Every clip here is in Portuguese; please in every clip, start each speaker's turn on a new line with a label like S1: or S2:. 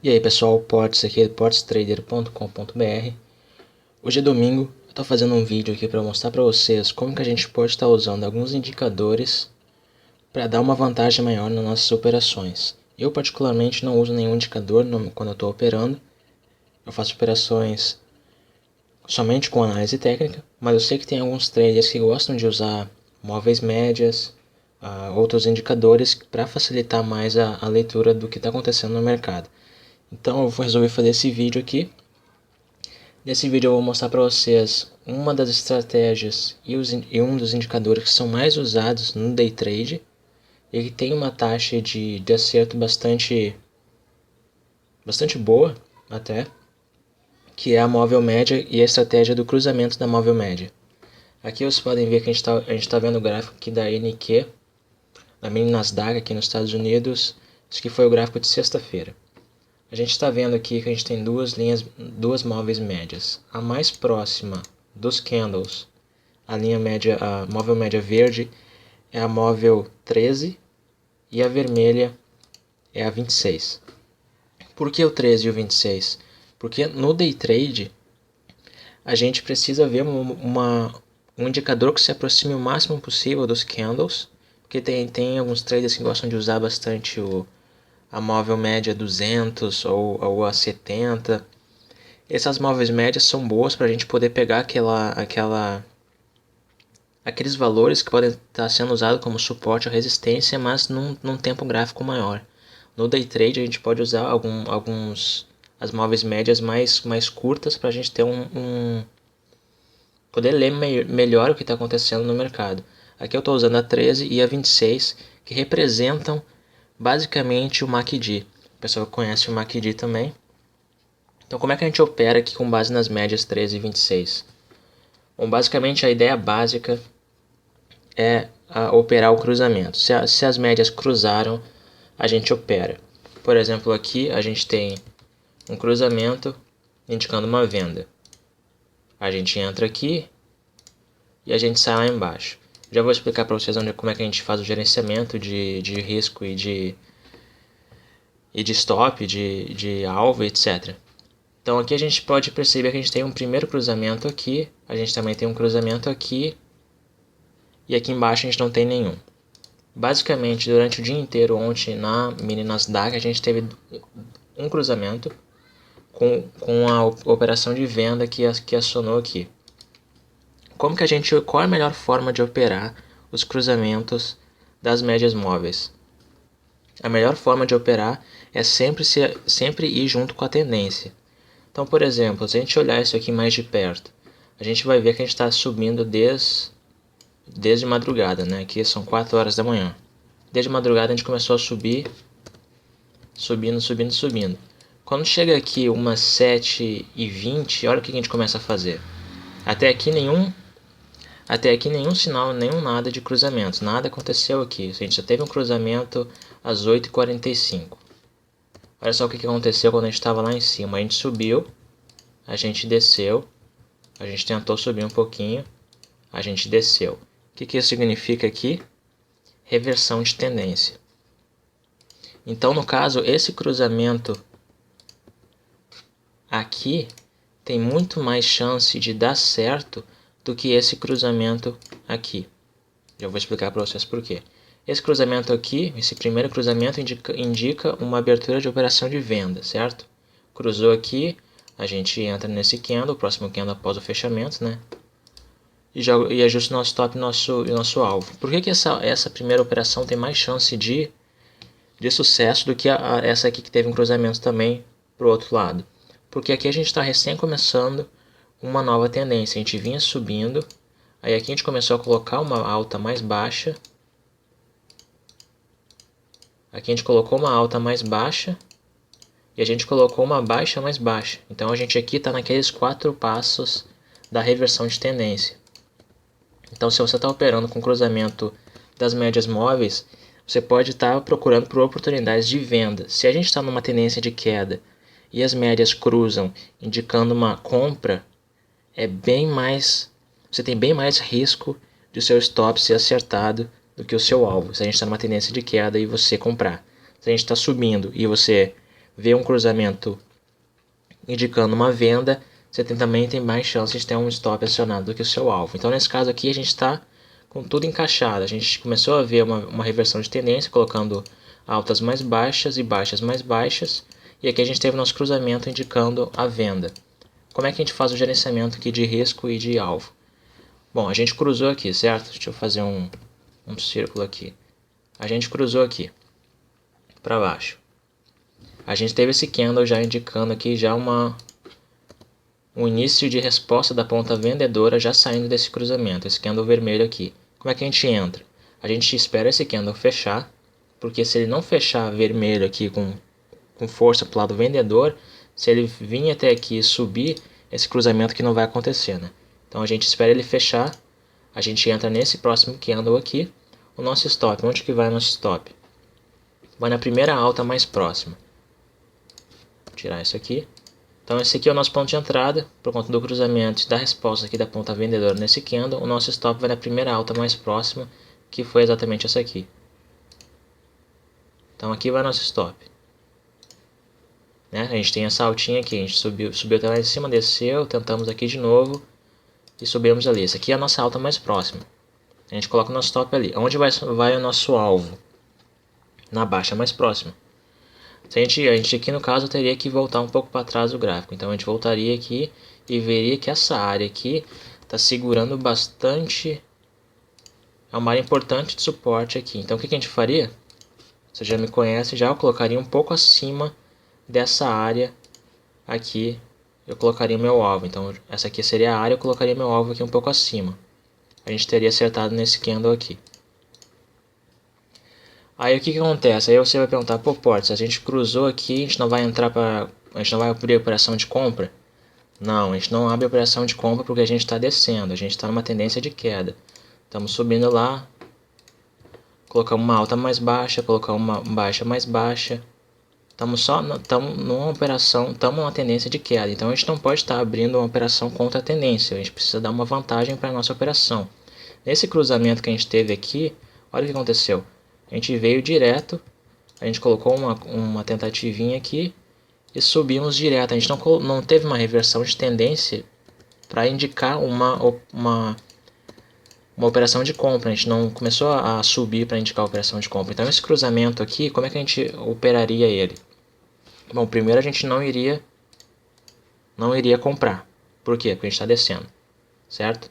S1: E aí pessoal, Portes aqui, portestrader.com.br. Hoje é domingo, eu estou fazendo um vídeo aqui para mostrar para vocês como que a gente pode estar usando alguns indicadores para dar uma vantagem maior nas nossas operações. Eu particularmente não uso nenhum indicador quando eu estou operando, eu faço operações somente com análise técnica, mas eu sei que tem alguns traders que gostam de usar móveis médias, outros indicadores para facilitar mais a leitura do que está acontecendo no mercado. Então eu vou resolver fazer esse vídeo aqui. Nesse vídeo eu vou mostrar para vocês uma das estratégias e um dos indicadores que são mais usados no day trade. Ele tem uma taxa de acerto bastante boa até, que é a móvel média e a estratégia do cruzamento da móvel média. Aqui vocês podem ver que a gente tá vendo o gráfico aqui da NQ, da mini Nasdaq aqui nos Estados Unidos. Esse aqui foi o gráfico de sexta-feira. A gente está vendo aqui que a gente tem duas móveis médias. A mais próxima dos candles, a linha média, a móvel média verde, é a móvel 13 e a vermelha é a 26. Por que o 13 e o 26? Porque no day trade a gente precisa ver um indicador que se aproxime o máximo possível dos candles, porque tem alguns traders que gostam de usar bastante a móvel média 200 ou a 70. Essas móveis médias são boas para a gente poder pegar aqueles valores que podem estar sendo usados como suporte ou resistência, mas num tempo gráfico maior. No day trade a gente pode usar as móveis médias mais curtas para a gente ter poder ler melhor o que está acontecendo no mercado. Aqui eu estou usando a 13 e a 26, que representam basicamente o MACD. O pessoal conhece o MACD também. Então como é que a gente opera aqui com base nas médias 13 e 26? Bom, basicamente a ideia básica é operar o cruzamento. Se as médias cruzaram, a gente opera. Por exemplo, aqui a gente tem um cruzamento indicando uma venda. A gente entra aqui e a gente sai lá embaixo. Já vou explicar para vocês como é que a gente faz o gerenciamento de risco e de stop, de alvo, etc. Então aqui a gente pode perceber que a gente tem um primeiro cruzamento aqui, a gente também tem um cruzamento aqui, e aqui embaixo a gente não tem nenhum. Basicamente, durante o dia inteiro ontem na mini Nasdaq, a gente teve um cruzamento com a operação de venda que acionou aqui. Qual é a melhor forma de operar os cruzamentos das médias móveis? A melhor forma de operar é sempre ir junto com a tendência. Então, por exemplo, se a gente olhar isso aqui mais de perto, a gente vai ver que a gente está subindo desde madrugada, né? Aqui são 4 horas da manhã. Desde madrugada a gente começou a subir, subindo. Quando chega aqui umas 7h20, olha o que a gente começa a fazer. Até aqui nenhum sinal, nenhum nada de cruzamentos, nada aconteceu aqui. A gente só teve um cruzamento às 8h45. Olha só o que aconteceu quando a gente estava lá em cima. A gente subiu, a gente desceu, a gente tentou subir um pouquinho, a gente desceu. O que isso significa aqui? Reversão de tendência. Então, no caso, esse cruzamento aqui tem muito mais chance de dar certo do que esse cruzamento aqui. Já vou explicar para vocês por quê. Esse cruzamento aqui, esse primeiro cruzamento indica uma abertura de operação de venda, certo? Cruzou aqui, a gente entra nesse candle, o próximo candle após o fechamento, né? E ajusta o nosso stop e nosso alvo. Por que essa primeira operação tem mais chance de sucesso do que essa aqui que teve um cruzamento também para o outro lado? Porque aqui a gente está recém começando uma nova tendência. A gente vinha subindo, aí aqui a gente começou a colocar uma alta mais baixa. Aqui a gente colocou uma alta mais baixa e a gente colocou uma baixa mais baixa. Então a gente aqui está naqueles 4 passos da reversão de tendência. Então se você está operando com cruzamento das médias móveis, você pode estar procurando por oportunidades de venda. Se a gente está numa tendência de queda e as médias cruzam indicando uma compra, você tem bem mais risco de o seu stop ser acertado do que o seu alvo. Se a gente está numa tendência de queda e você comprar. Se a gente está subindo e você vê um cruzamento indicando uma venda, você também tem mais chances de ter um stop acionado do que o seu alvo. Então nesse caso aqui a gente está com tudo encaixado. A gente começou a ver uma reversão de tendência, colocando altas mais baixas e baixas mais baixas. E aqui a gente teve nosso cruzamento indicando a venda. Como é que a gente faz o gerenciamento aqui de risco e de alvo? Bom, a gente cruzou aqui, certo? Deixa eu fazer um círculo aqui. A gente cruzou aqui para baixo. A gente teve esse candle já indicando aqui já um início de resposta da ponta vendedora já saindo desse cruzamento, esse candle vermelho aqui. Como é que a gente entra? A gente espera esse candle fechar, porque se ele não fechar vermelho aqui com força para o lado vendedor, se ele vir até aqui e subir, esse cruzamento que não vai acontecer, né? Então a gente espera ele fechar, a gente entra nesse próximo candle aqui, o nosso stop, onde que vai o nosso stop? Vai na primeira alta mais próxima. Vou tirar isso aqui. Então esse aqui é o nosso ponto de entrada, por conta do cruzamento da resposta aqui da ponta vendedora nesse candle, o nosso stop vai na primeira alta mais próxima, que foi exatamente essa aqui. Então aqui vai nosso stop. Né? A gente tem essa altinha aqui, a gente subiu até lá em cima, desceu, tentamos aqui de novo e subimos ali. Essa aqui é a nossa alta mais próxima. A gente coloca o nosso stop ali. Onde vai o nosso alvo? Na baixa mais próxima. A gente aqui no caso teria que voltar um pouco para trás do gráfico. Então a gente voltaria aqui e veria que essa área aqui está segurando bastante. É uma área importante de suporte aqui. Então o que a gente faria? Você já me conhece, já eu colocaria um pouco acima dessa área aqui. Eu colocaria o meu alvo. Então essa aqui seria a área, eu colocaria meu alvo aqui um pouco acima. A gente teria acertado nesse candle aqui. Aí o que acontece? Aí você vai perguntar, pô, Portes, a gente cruzou aqui, a gente não vai abrir a operação de compra? Não, a gente não abre a operação de compra porque a gente está descendo, a gente está numa tendência de queda. Estamos subindo lá, colocamos uma alta mais baixa, colocamos uma baixa mais baixa. Estamos numa operação, estamos numa tendência de queda. Então a gente não pode estar abrindo uma operação contra a tendência, a gente precisa dar uma vantagem para a nossa operação. Nesse cruzamento que a gente teve aqui, olha o que aconteceu. A gente veio direto, a gente colocou uma tentativinha aqui e subimos direto. A gente não teve uma reversão de tendência para indicar uma operação de compra. A gente não começou a subir para indicar a operação de compra. Então esse cruzamento aqui, como é que a gente operaria ele? Bom, primeiro a gente não iria comprar. Por quê? Porque a gente está descendo, certo?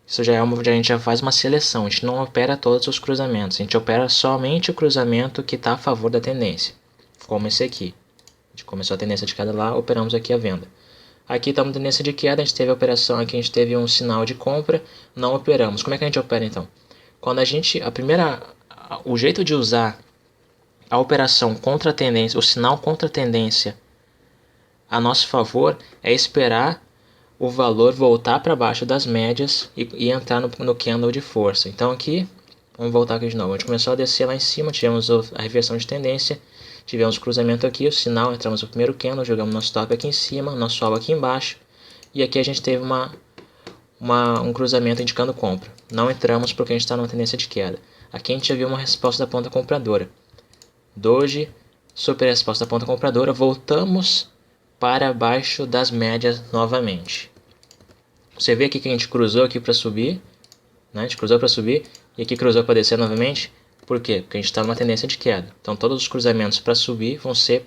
S1: Isso a gente já faz uma seleção, a gente não opera todos os cruzamentos, a gente opera somente o cruzamento que está a favor da tendência, como esse aqui. A gente começou a tendência de queda lá, operamos aqui a venda. Aqui estamos na tendência de queda, a gente teve a operação aqui, a gente teve um sinal de compra, não operamos. Como é que a gente opera então? Quando o jeito de usar a operação contra a tendência, o sinal contra a tendência a nosso favor é esperar o valor voltar para baixo das médias e entrar no candle de força. Então aqui, vamos voltar aqui de novo. A gente começou a descer lá em cima, tivemos a reversão de tendência, tivemos cruzamento aqui, o sinal, entramos no primeiro candle, jogamos nosso top aqui em cima, nosso alvo aqui embaixo, e aqui a gente teve um cruzamento indicando compra. Não entramos porque a gente está numa tendência de queda. Aqui a gente já viu uma resposta da ponta compradora. Doji, super resposta da ponta compradora, voltamos para baixo das médias novamente. Você vê aqui que a gente cruzou aqui para subir, né? A gente cruzou para subir e aqui cruzou para descer novamente. Por quê? Porque a gente está numa tendência de queda. Então todos os cruzamentos para subir vão ser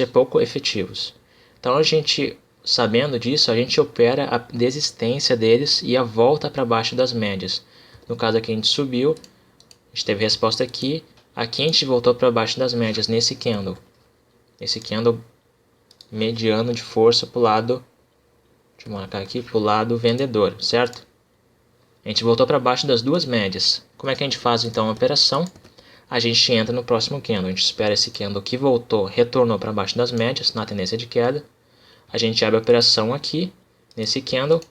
S1: pouco efetivos. Então a gente, sabendo disso, a gente opera a desistência deles e a volta para baixo das médias. No caso aqui a gente subiu, a gente teve resposta aqui, aqui a gente voltou para baixo das médias nesse candle. Esse candle mediano de força para o lado, deixa eu marcar aqui, para o lado vendedor, certo? A gente voltou para baixo das duas médias. Como é que a gente faz então a operação? A gente entra no próximo candle, a gente espera esse candle que retornou para baixo das médias, na tendência de queda. A gente abre a operação aqui, nesse candle.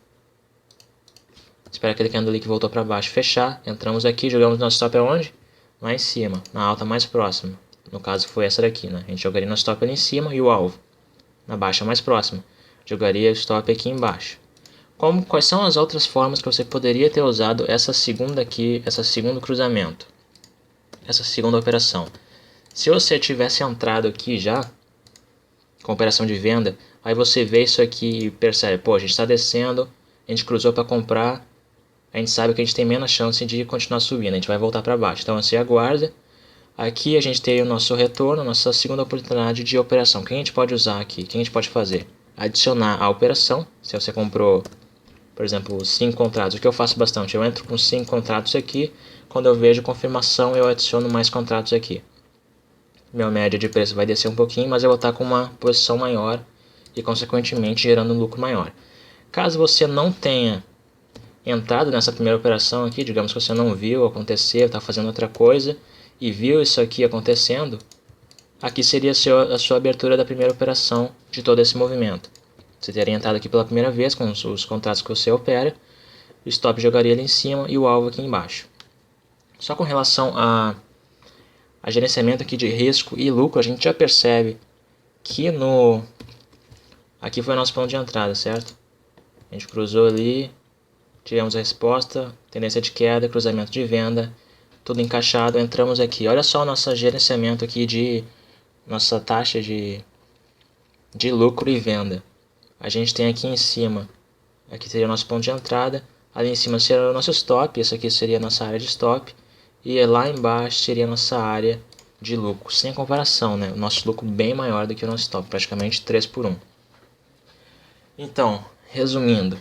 S1: Espera aquele candle ali que voltou para baixo fechar. Entramos aqui, jogamos nosso stop aonde? Lá em cima, na alta mais próxima. No caso foi essa daqui, né? A gente jogaria nosso stop ali em cima e o alvo na baixa mais próxima. Jogaria o stop aqui embaixo. Quais são as outras formas que você poderia ter usado esse segundo cruzamento? Essa segunda operação. Se você tivesse entrado aqui já, com operação de venda, aí você vê isso aqui e percebe, pô, a gente está descendo, a gente cruzou para comprar, a gente sabe que a gente tem menos chance de continuar subindo, a gente vai voltar para baixo. Então você aguarda. Aqui a gente tem o nosso retorno, nossa segunda oportunidade de operação. O que a gente pode usar aqui? O que a gente pode fazer? Adicionar a operação. Se você comprou, por exemplo, 5 contratos, o que eu faço bastante, eu entro com 5 contratos aqui, quando eu vejo confirmação eu adiciono mais contratos aqui. Minha média de preço vai descer um pouquinho, mas eu vou estar com uma posição maior e consequentemente gerando um lucro maior. Caso você não tenha entrado nessa primeira operação aqui, digamos que você não viu acontecer, está fazendo outra coisa e viu isso aqui acontecendo, aqui seria a sua abertura da primeira operação de todo esse movimento. Você teria entrado aqui pela primeira vez com os contratos que você opera, o stop jogaria ali em cima e o alvo aqui embaixo. Só com relação a gerenciamento aqui de risco e lucro, a gente já percebe que aqui foi o nosso ponto de entrada, certo? A gente cruzou ali, tivemos a resposta, tendência de queda, cruzamento de venda, tudo encaixado, entramos aqui. Olha só o nosso gerenciamento aqui de nossa taxa de lucro e venda. A gente tem aqui em cima, aqui seria o nosso ponto de entrada, ali em cima seria o nosso stop, essa aqui seria a nossa área de stop, e lá embaixo seria a nossa área de lucro, sem comparação, né? O nosso lucro bem maior do que o nosso stop, praticamente 3 por 1. Então, resumindo,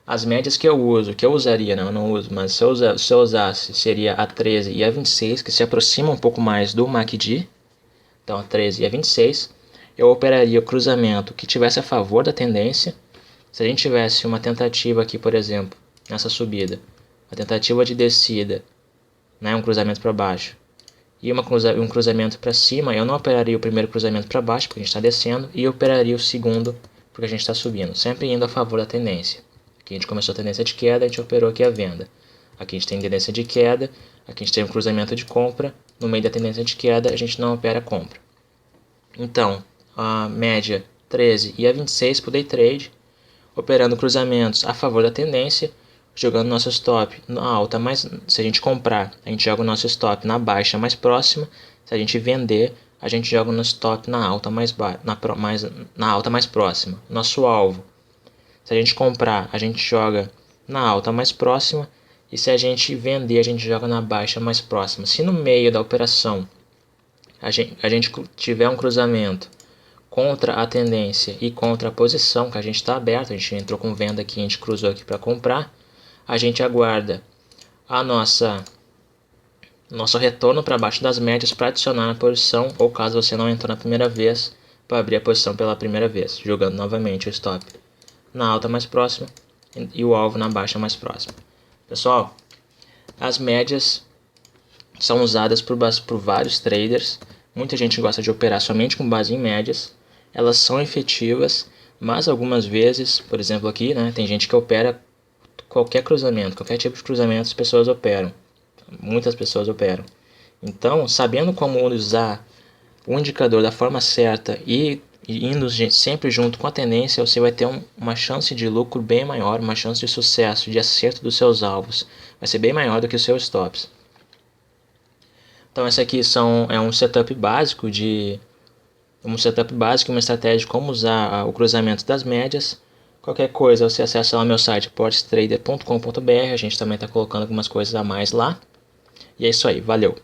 S1: as médias que eu uso, que eu usaria, não, eu não uso, mas se eu usasse, seria a 13 e a 26, que se aproximam um pouco mais do MACD. Então a 13 e a 26. Eu operaria o cruzamento que tivesse a favor da tendência. Se a gente tivesse uma tentativa aqui, por exemplo, nessa subida, a tentativa de descida, né, um cruzamento para baixo, e um cruzamento para cima, eu não operaria o primeiro cruzamento para baixo, porque a gente está descendo, e operaria o segundo, porque a gente está subindo, sempre indo a favor da tendência. Aqui a gente começou a tendência de queda, a gente operou aqui a venda. Aqui a gente tem tendência de queda, aqui a gente tem um cruzamento de compra, no meio da tendência de queda a gente não opera compra. Então, a média 13 e a 26 para o day trade, operando cruzamentos a favor da tendência, jogando nosso stop na alta mais, se a gente comprar, a gente joga o nosso stop na baixa mais próxima, se a gente vender, a gente joga o nosso stop na alta na alta mais próxima. Nosso alvo, se a gente comprar, a gente joga na alta mais próxima, e se a gente vender, a gente joga na baixa mais próxima. Se no meio da operação a gente tiver um cruzamento contra a tendência e contra a posição que a gente está aberto, a gente entrou com venda aqui, a gente cruzou aqui para comprar, a gente aguarda nosso retorno para baixo das médias para adicionar a posição, ou caso você não entrou na primeira vez, para abrir a posição pela primeira vez, jogando novamente o stop na alta mais próxima e o alvo na baixa mais próxima. Pessoal, as médias são usadas por vários traders. Muita gente gosta de operar somente com base em médias. Elas são efetivas, mas algumas vezes, por exemplo aqui, né, tem gente que opera qualquer cruzamento, qualquer tipo de cruzamento as pessoas operam. Muitas pessoas operam. Então, sabendo como usar o indicador da forma certa e indo sempre junto com a tendência, você vai ter uma chance de lucro bem maior, uma chance de sucesso, de acerto dos seus alvos. Vai ser bem maior do que os seus stops. Então esse aqui é um setup básico uma estratégia de como usar o cruzamento das médias. Qualquer coisa você acessa lá no meu site portstrader.com.br, a gente também está colocando algumas coisas a mais lá. E é isso aí, valeu!